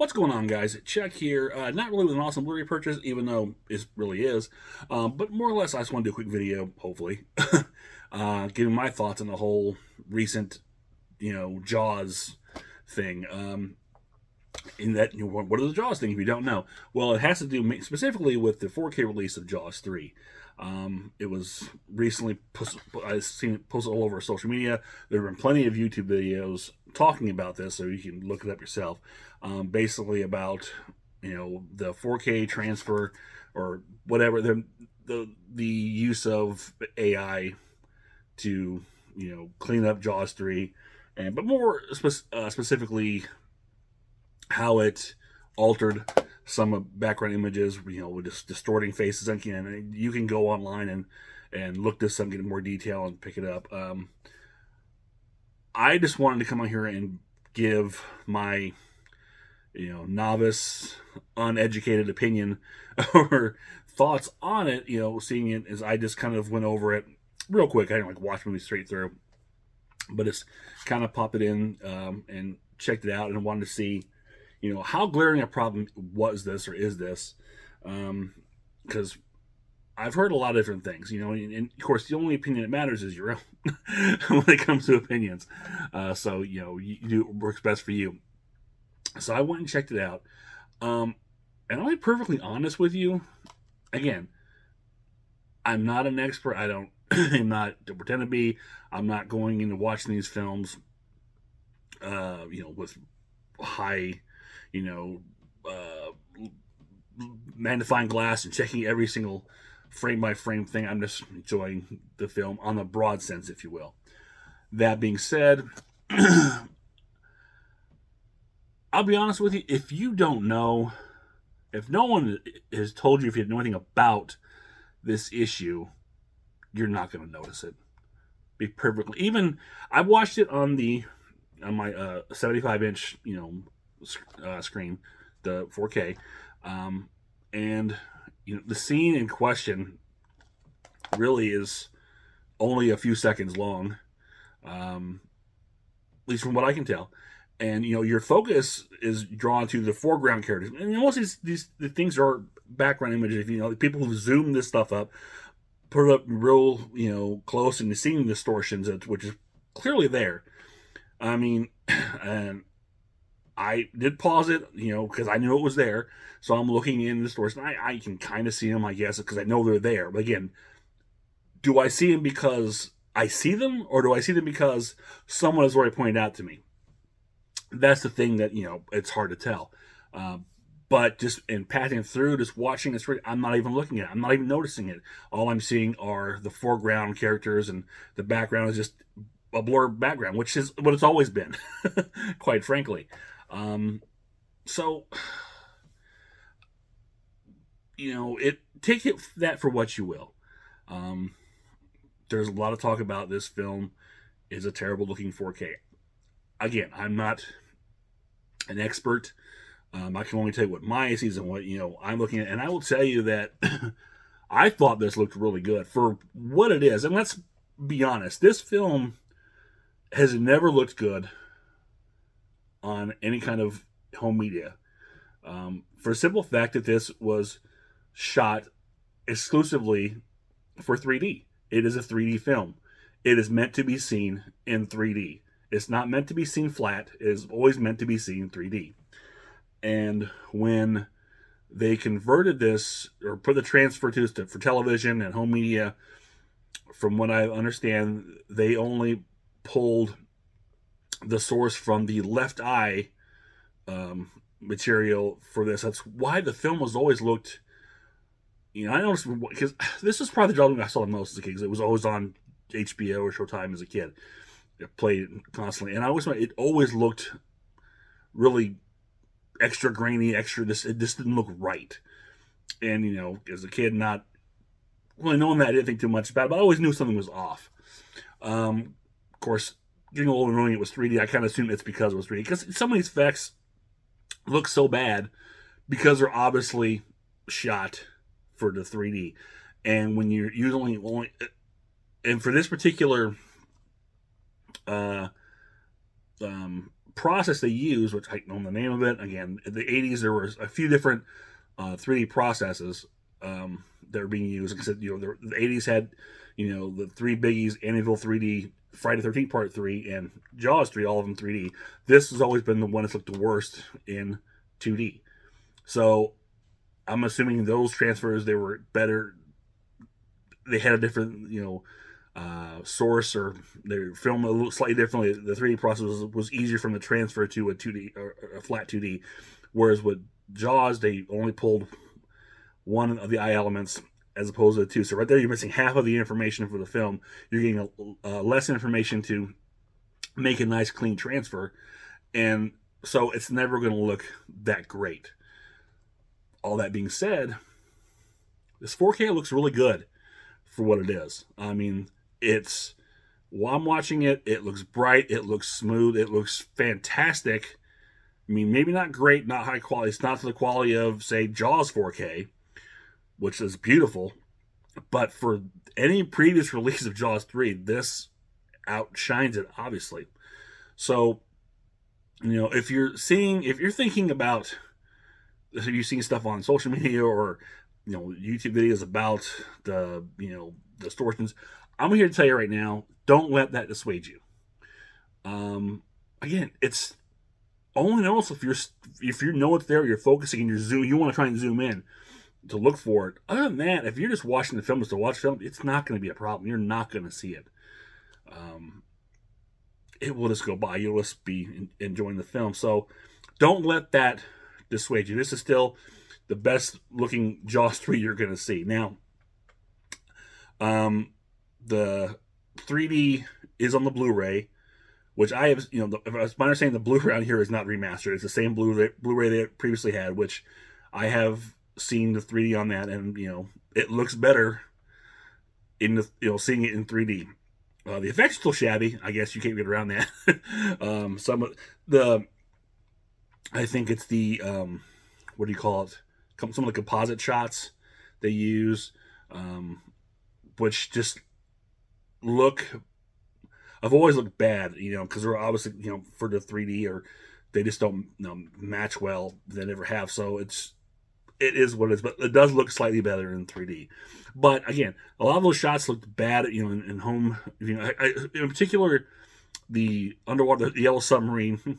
What's going on, guys? Chuck here. Not really with an awesome Blu-ray purchase, even though it really is. But more or less, I just want to do a quick video, hopefully, giving my thoughts on the whole recent, Jaws thing. In that, what are the Jaws thing? If you don't know, well, it has to do specifically with the 4K release of Jaws 3. It was recently I've seen it posted all over social media. There have been plenty of YouTube videos talking about this, so you can look it up yourself. Basically about the 4K transfer or whatever the use of AI to clean up Jaws 3, but more specifically how it altered some background images, with just distorting faces. And you can go online and look this up, get more detail, and pick it up. I just wanted to come on here and give my novice, uneducated opinion or thoughts on it. Seeing it as I just kind of went over it real quick. I didn't watch movies straight through, but it's kind of popped it in and checked it out and wanted to see how glaring a problem was this or is this? Because I've heard a lot of different things, and of course the only opinion that matters is your own when it comes to opinions. So you do what works best for you. So I went and checked it out. And I'll be perfectly honest with you. Again, I'm not an expert. I don't. I'm not to pretend to be. I'm not going into watching these films, with high magnifying glass and checking every single frame by frame thing. I'm just enjoying the film on the broad sense, if you will. That being said, I'll be honest with you. If you don't know, if no one has told you, if you know anything about this issue, you're not going to notice it. Be perfectly. Even I watched it on my 75-inch screen, the 4K, and the scene in question really is only a few seconds long, at least from what I can tell. And your focus is drawn to the foreground characters, and most of these things are background images. People who zoom this stuff up, put it up real close, and you're seeing distortions, which is clearly there. I mean, and I did pause it, because I knew it was there. So I'm looking in the stores, and I can kind of see them, I guess, because I know they're there. But again, do I see them because I see them, or do I see them because someone has already pointed out to me? That's the thing that, it's hard to tell. But just in passing through, just watching this, I'm not even looking at it. I'm not even noticing it. All I'm seeing are the foreground characters, and the background is just a blurred background, which is what it's always been, quite frankly. So, take that for what you will. There's a lot of talk about this film is a terrible looking 4K. Again, I'm not an expert. I can only tell you what my sees and what I'm looking at, and I will tell you that I thought this looked really good for what it is. And let's be honest, this film has never looked good on any kind of home media, for a simple fact that this was shot exclusively for 3D. It is a 3D film. It is meant to be seen in 3D. It's not meant to be seen flat. It is always meant to be seen in 3D. And when they converted this or put the transfer for television and home media, from what I understand, they only pulled the source from the left eye material for this. That's why the film was always looked. I noticed, because this was probably the genre I saw the most as a kid, because it was always on HBO or Showtime as a kid. It played it constantly, and it always looked really extra grainy, it just didn't look right. And as a kid, not really knowing that, I didn't think too much about it, but I always knew something was off. Of course, getting older and knowing it was 3D, I kind of assumed it's because it was 3D, because some of these effects look so bad because they're obviously shot for the 3D. And when you're usually only, and for this particular process they use, which I don't know the name of it. Again, in the 80s, there was a few different 3D processes that were being used. Like I said, the 80s had, the three biggies: Amityville 3D, Friday the 13th Part 3, and Jaws 3, all of them 3D. This has always been the one that's looked the worst in 2D. So I'm assuming those transfers, they were better. They had a different, source, or they were filmed a little slightly differently. The 3D process was easier from the transfer to a 2D or a flat 2D, whereas with Jaws, they only pulled one of the eye elements as opposed to the two. So right there, you're missing half of the information for the film. You're getting less information to make a nice, clean transfer, and so it's never going to look that great. All that being said, this 4K looks really good for what it is. I mean, while I'm watching it, it looks bright, it looks smooth, it looks fantastic. I mean, maybe not great, not high quality. It's not to the quality of, say, Jaws 4K, which is beautiful. But for any previous release of Jaws 3, this outshines it, obviously. So, if you're thinking about, if you've seen stuff on social media or, YouTube videos about the distortions, I'm here to tell you right now, don't let that dissuade you. Again, it's only notice if you know it's there, you're focusing, and you want to try and zoom in to look for it. Other than that, if you're just watching the film just to watch film, it's not going to be a problem. You're not going to see it. It will just go by. You'll just be enjoying the film. So don't let that dissuade you. This is still the best looking Jaws 3 you're going to see. Now, the 3D is on the Blu-ray, which I have, it's my understanding the Blu-ray on here is not remastered. It's the same Blu-ray they previously had, which I have seen the 3D on that, and, it looks better in the, seeing it in 3D. The effects are still shabby. I guess you can't get around that. Some of the, I think it's the, what do you call it? Some of the composite shots they use, which just I've always looked bad, because they're obviously, for the 3D, or they just don't match well. They never have. So it is what it is, but it does look slightly better in 3D. But again, a lot of those shots looked bad, in home. In particular, the underwater, the yellow submarine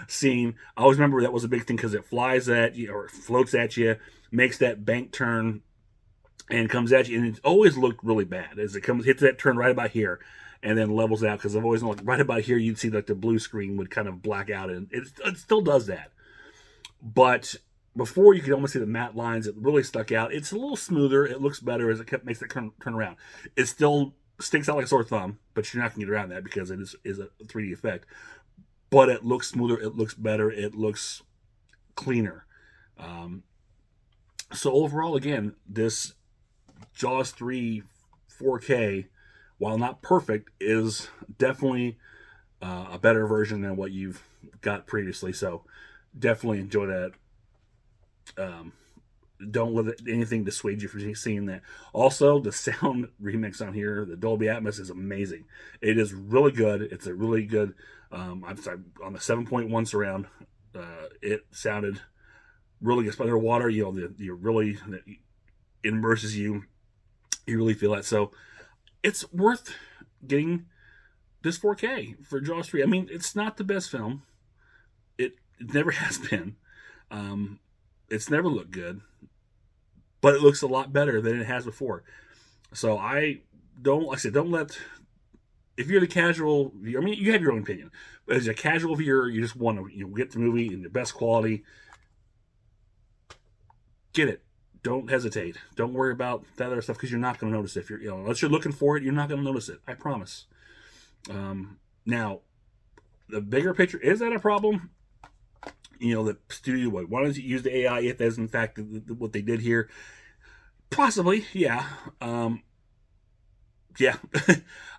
scene. I always remember that was a big thing because it flies at you or floats at you, makes that bank turn, and comes at you, and it always looked really bad as it hits that turn right about here, and then levels out. Because I've always known, right about here, you'd see like the blue screen would kind of black out, and it still does that. But before, you could almost see the matte lines. It really stuck out. It's a little smoother. It looks better as it makes it turn around. It still sticks out like a sore thumb, but you're not going to get around that because it is a 3D effect. But it looks smoother. It looks better. It looks cleaner. So overall, again, this Jaws 3 4K, while not perfect, is definitely a better version than what you've got previously. So definitely enjoy that. Don't let anything dissuade you from seeing that. Also, the sound remix on here, the Dolby Atmos, is amazing. It is really good. It's a really good. I'm on the 7.1 surround. It sounded really good. Underwater, it immerses you. You really feel that. So it's worth getting this 4K for Jaws 3. I mean, it's not the best film. It never has been. It's never looked good, but it looks a lot better than it has before. So don't let, if you're the casual, I mean, you have your own opinion, but as a casual viewer, you just want to, get the movie in the best quality. Get it. Don't hesitate. Don't worry about that other stuff, because you're not going to notice it. If you're, unless you're looking for it, you're not going to notice it. I promise. Now, the bigger picture, is that a problem? The studio, why don't you use the AI if that's in fact what they did here? Possibly, yeah. Yeah.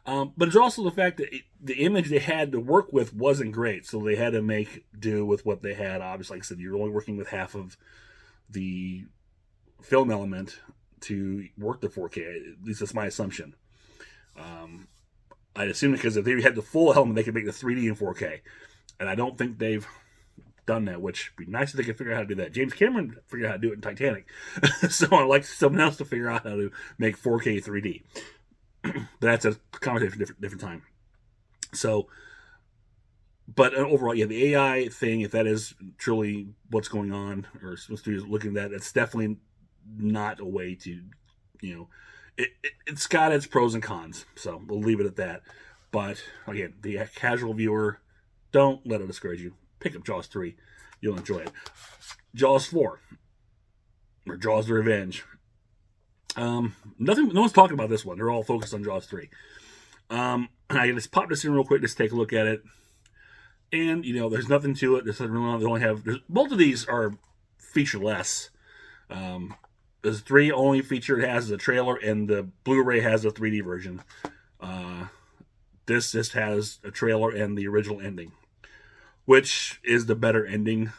But it's also the fact that the image they had to work with wasn't great, so they had to make do with what they had. Obviously, like I said, you're only working with half of the film element to work the 4K. At least that's my assumption. I'd assume because if they had the full element, they could make the 3D in 4K. And I don't think they've done that, which would be nice if they could figure out how to do that. James Cameron figured out how to do it in Titanic. So I'd like someone else to figure out how to make 4K 3D. But that's a conversation for a different time. So, but overall, yeah, the AI thing, if that is truly what's going on, or supposed to be looking at that, it's definitely not a way to, it's got its pros and cons. So we'll leave it at that. But again, the casual viewer, don't let it discourage you. Pick up Jaws 3. You'll enjoy it. Jaws 4. Or Jaws the Revenge. No one's talking about this one. They're all focused on Jaws 3. I just popped this in real quick, just take a look at it. And, there's nothing to it. They only have, both of these are featureless. There's 3 only feature it has is a trailer, and the Blu-ray has a 3D version. This just has a trailer and the original ending. Which is the better ending,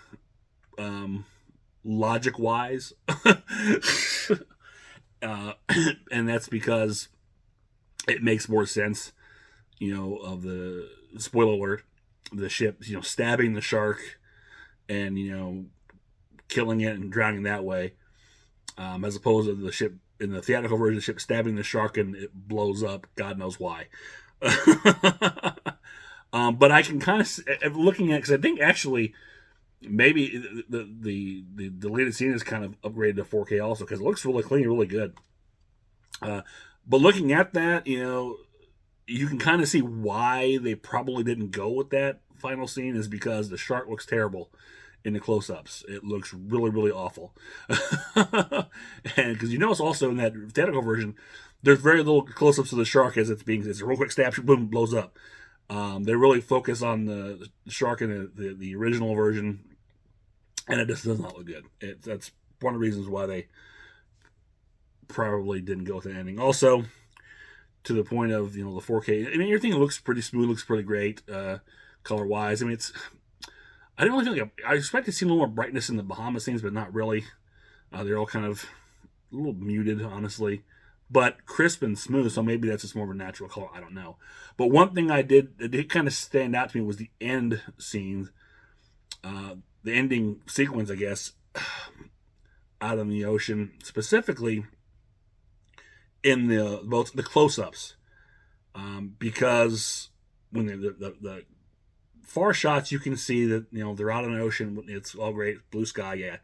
logic-wise. And that's because it makes more sense, of the, spoiler alert, the ship, stabbing the shark and, killing it and drowning that way, as opposed to the ship, in the theatrical version, the ship stabbing the shark and it blows up, God knows why. But I can kind of, looking at, because I think actually maybe the deleted scene is kind of upgraded to 4K also, because it looks really clean, really good. But looking at that, you can kind of see why they probably didn't go with that final scene, is because the shark looks terrible in the close-ups. It looks really, really awful. And because you notice also in that theatrical version, there's very little close-ups of the shark as it's a real quick stab, boom, blows up. They really focus on the shark in the original version, and it just does not look good. That's one of the reasons why they probably didn't go with the ending. Also, to the point of the 4K, I mean, everything looks pretty smooth, looks pretty great, color wise. I mean, I didn't really feel like I expect to see a little more brightness in the Bahamas scenes, but not really. They're all kind of a little muted, honestly, but crisp and smooth. So maybe that's just more of a natural color. I don't know. But one thing that did kind of stand out to me was the end scene, the ending sequence, I guess, out in the ocean, specifically in both the close-ups, because when the far shots, you can see that they're out in the ocean, it's all great, blue sky, yeah.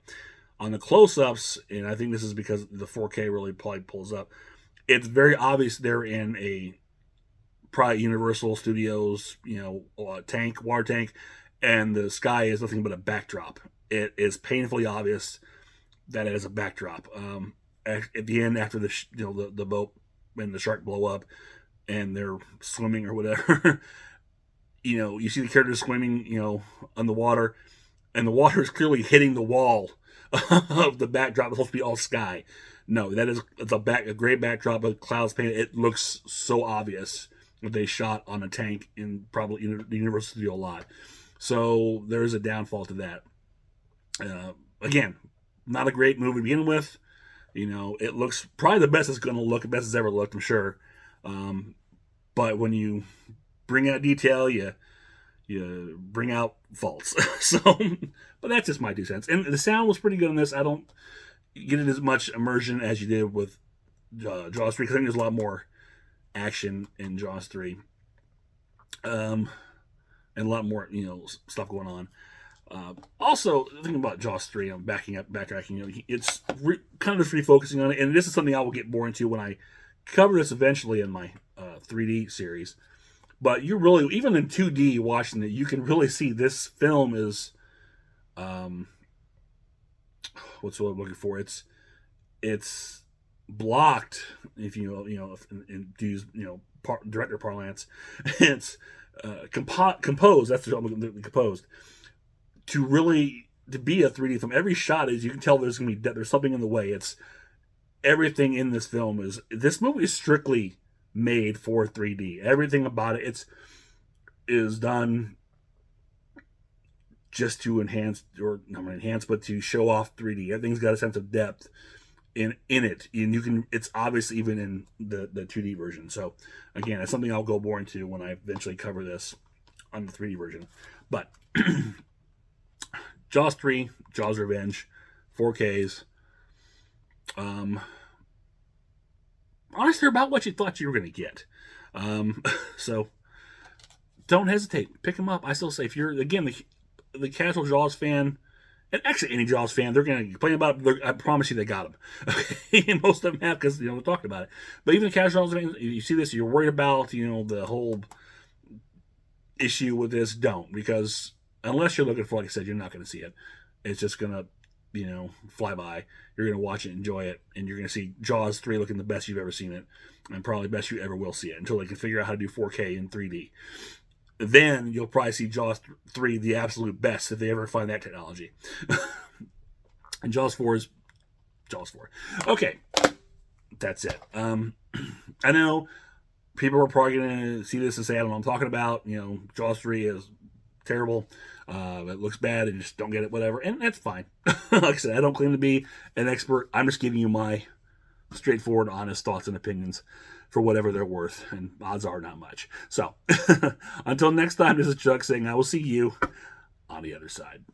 On the close-ups, and I think this is because the 4K really probably pulls up, it's very obvious they're in a probably Universal Studios water tank, and the sky is nothing but a backdrop. It is painfully obvious that it is a backdrop. At the end, after the boat and the shark blow up and they're swimming or whatever, you see the characters swimming, on the water, and the water is clearly hitting the wall of the backdrop. It's supposed to be all sky. No, it's a great backdrop with clouds painted. It looks so obvious that they shot on a tank in probably the Universal Studio lot. So there is a downfall to that. Again, not a great movie to begin with. It looks probably the best it's going to look, the best it's ever looked, I'm sure. But when you bring out detail, you bring out faults. So, but that's just my 2 cents. And the sound was pretty good in this. I don't get it as much immersion as you did with Jaws 3, because I think there's a lot more action in Jaws 3. And a lot more, stuff going on. Also, thinking about Jaws 3, I'm backtracking. It's kind of refocusing on it, and this is something I will get more into when I cover this eventually in my 3D series. But you really, even in 2D watching it, you can really see this film is, what's what I'm looking for? It's blocked, if to use director parlance. It's composed. That's what I'm looking for, composed. To be a 3D film, every shot is, you can tell there's something in the way. It's everything in this movie is strictly made for 3D. Everything about it is done just to enhance, or not enhance, but to show off 3D. Everything's got a sense of depth in it, and it's obvious even in the 2D version. So again, it's something I'll go more into when I eventually cover this. on the 3D version. But Jaws 3, Jaws Revenge, 4Ks. Honestly, they're about what you thought you were going to get. So don't hesitate. Pick them up. I still say, if you're, again, the casual Jaws fan, and actually any Jaws fan, they're going to complain about it. I promise you they got them. Okay? Most of them have, because, they're talking about it. But even the casual Jaws fans, you see this, you're worried about, the whole issue with this, don't. Because unless you're looking for, like I said, you're not going to see it. It's just going to, fly by. You're going to watch it, enjoy it, and you're going to see Jaws 3 looking the best you've ever seen it, and probably best you ever will see it, until they can figure out how to do 4K in 3D. Then you'll probably see Jaws 3 the absolute best if they ever find that technology. And Jaws 4 is Jaws 4. Okay, that's it. I know people are probably going to see this and say, I don't know what I'm talking about. Jaws 3 is terrible. It looks bad and just don't get it, whatever. And that's fine. Like I said, I don't claim to be an expert. I'm just giving you my straightforward, honest thoughts and opinions for whatever they're worth. And odds are not much. So until next time, this is Chuck saying I will see you on the other side.